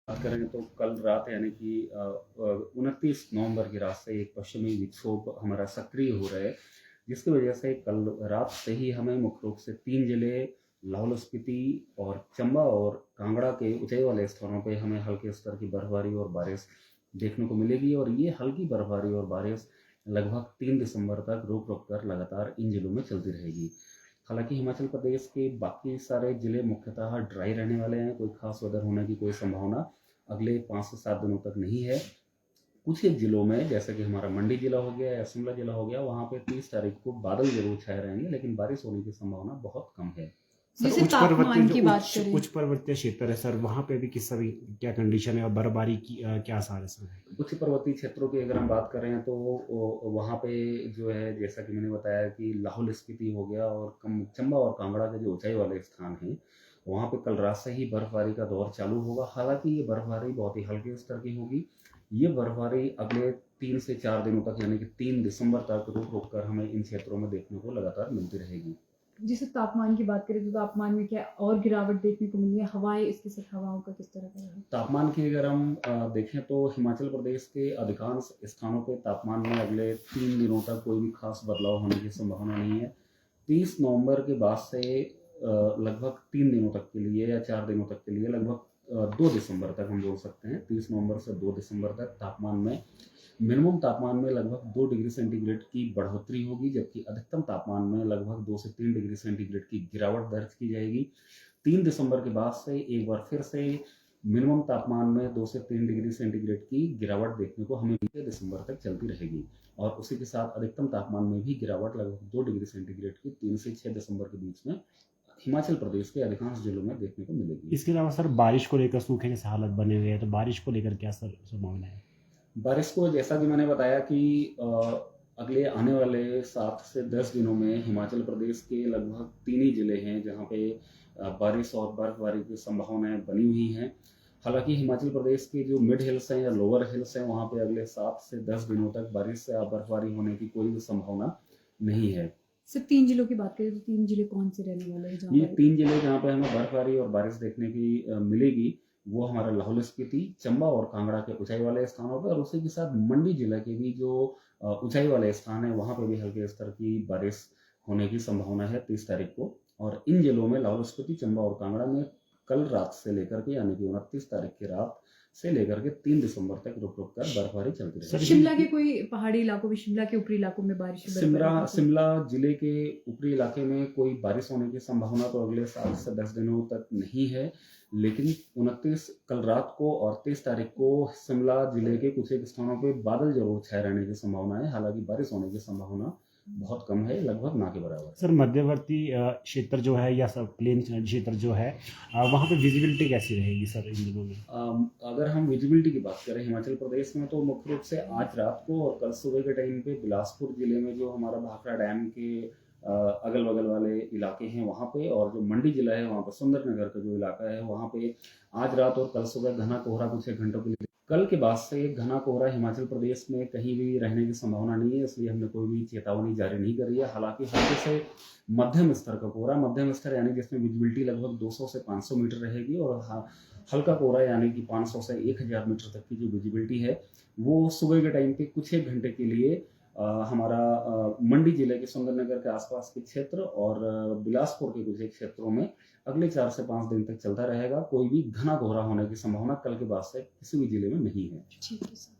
बात करें तो कल रात यानी कि 29 नवंबर की रात से एक पश्चिमी विक्षोभ हमारा सक्रिय हो रहा है, जिसकी वजह से कल रात से ही हमें मुख्य रूप से 3 जिले लाहौल स्पीति और चंबा और कांगड़ा के ऊंचाई वाले स्थानों पे हमें हल्के स्तर की बर्फबारी और बारिश देखने को मिलेगी। और ये हल्की बर्फबारी और बारिश लगभग 3 दिसंबर तक रुक रुक कर लगातार इन जिलों में चलती रहेगी। हालांकि हिमाचल प्रदेश के बाकी सारे जिले मुख्यतः ड्राई रहने वाले हैं, कोई खास वेदर होने की कोई संभावना अगले 5 से 7 दिनों तक नहीं है। कुछ एक जिलों में जैसे कि हमारा मंडी जिला हो गया या शिमला जिला हो गया, वहाँ पे 30 तारीख को बादल जरूर छाए रहेंगे, लेकिन बारिश होने की संभावना बहुत कम है। सर जैसे उच्च पर्वतीय तापमान जो की बात करें, उच्च पर्वतीय क्षेत्र है सर, वहाँ पे भी किस तरह क्या कंडीशन है और बर्फबारी की क्या आसार है सर? उच्च पर्वतीय क्षेत्रों की अगर हम बात करें तो वहाँ पे जो है, जैसा कि मैंने बताया कि लाहौल स्पीति हो गया और चंबा और कांगड़ा के जो ऊंचाई वाले स्थान हैं, वहाँ पे कल रात से ही बर्फबारी का दौर चालू होगा। हालांकि ये बर्फबारी बहुत ही हल्के स्तर की होगी। ये बर्फबारी अगले 3 से 4 दिनों तक यानी कि 3 दिसंबर तक रुक रुक कर हमें इन क्षेत्रों में देखने को लगातार मिलती रहेगी। जैसे तापमान की बात करें तो तापमान में क्या और गिरावट देखने को मिली है? हवाएं, इसके साथ हवाओं का किस तरह का रहा? तापमान की अगर हम देखें तो हिमाचल प्रदेश के अधिकांश स्थानों पे तापमान में अगले 3 दिनों तक कोई भी खास बदलाव होने की संभावना नहीं है। 30 नवंबर के बाद से लगभग 3 दिनों तक के लिए या 4 दिनों तक के लिए लगभग 2 दिसंबर तक हम बोल सकते हैं, 30 नवंबर से 2 दिसंबर तक तापमान में मिनिमम तापमान में लगभग 2 डिग्री सेंटीग्रेड की बढ़ोतरी होगी, जबकि अधिकतम तापमान में लगभग 2 से 3 डिग्री सेंटीग्रेड की गिरावट दर्ज की जाएगी। 3 दिसंबर के बाद से एक बार फिर से मिनिमम तापमान में 2 से 3 डिग्री सेंटीग्रेड की गिरावट देखने को हमें 20 दिसंबर तक चलती रहेगी। और उसी के साथ अधिकतम तापमान में भी गिरावट लगभग 2 डिग्री सेंटीग्रेड की 3 से 6 दिसंबर के बीच में हिमाचल प्रदेश के अधिकांश जिलों में देखने को मिलेगी। इसके अलावा सर बारिश को लेकर सूखे जैसे हालत बने हुए हैं, तो बारिश को लेकर क्या सर संभावना है? बारिश को जैसा कि मैंने बताया कि अगले आने वाले 7 से 10 दिनों में हिमाचल प्रदेश के लगभग 3 ही जिले हैं जहां पे बारिश और बर्फबारी की संभावनाएं बनी हुई हैं। हालांकि हिमाचल प्रदेश के जो मिड हिल्स हैं या लोअर हिल्स हैं, वहां पे अगले 7 से 10 दिनों तक बारिश या बर्फबारी होने की कोई भी संभावना नहीं है। सिर्फ 3 जिलों की बात करें तो 3 जिले कौन से रहने वाले हैं? ये 3 जिले जहाँ पे हमें बर्फबारी और बारिश देखने की मिलेगी, वो हमारा लाहौल स्पीति, चंबा और कांगड़ा के ऊंचाई वाले स्थानों पर, और उसी के साथ मंडी जिले के भी जो ऊंचाई वाले स्थान है, वहाँ पे भी हल्के स्तर की बारिश होने की संभावना है 30 तारीख को। और इन जिलों में लाहौल स्पीति, चंबा और कांगड़ा में कल रात से लेकर के यानी कि 29 तारीख की रात से लेकर के 3 दिसंबर तक रुक रुक कर बर्फबारी चलती रहेगी। शिमला के कोई पहाड़ी इलाकों में, शिमला के ऊपरी इलाकों में बारिश? शिमला जिले के ऊपरी इलाके में कोई बारिश होने की संभावना तो अगले 7 से 10 दिनों तक नहीं है, लेकिन 29 कल रात को और 23 तारीख को शिमला जिले के कुछ एक स्थानों पे बादल जरूर छाए रहने की संभावना है। हालांकि बारिश होने की संभावना बहुत कम है, लगभग ना के बराबर। सर मध्यवर्ती क्षेत्र जो है या सब प्लेन क्षेत्र जो है, वहाँ पे विजिबिलिटी कैसी रहेगी सर इन दिनों में? अगर हम विजिबिलिटी की बात करें हिमाचल प्रदेश में, तो मुख्य रूप से आज रात को और कल सुबह के टाइम पे बिलासपुर जिले में जो हमारा भाखड़ा डैम के अगल बगल वाले इलाके हैं वहाँ पे, और जो मंडी जिला है वहाँ पर सुंदरनगर का जो इलाका है वहाँ पे आज रात और कल सुबह घना कोहरा कुछ एक घंटों के लिए। कल के बाद से घना कोहरा हिमाचल प्रदेश में कहीं भी रहने की संभावना नहीं है, इसलिए हमने कोई भी चेतावनी जारी नहीं करी है। हालांकि हल्के से मध्यम स्तर का कोहरा, मध्यम स्तर यानी जिसमें विजिबिलिटी लगभग 200 से 500 मीटर रहेगी, और हल्का कोहरा यानी कि 500 से 1000 मीटर तक की जो विजिबिलिटी है, वो सुबह के टाइम पे कुछ एक घंटे के लिए हमारा मंडी जिले के सुंदरनगर के आसपास के क्षेत्र और बिलासपुर के कुछ एक क्षेत्रों में अगले 4 से 5 दिन तक चलता रहेगा। कोई भी घना कोहरा होने की संभावना कल के बाद से किसी भी जिले में नहीं है। ठीक है सर।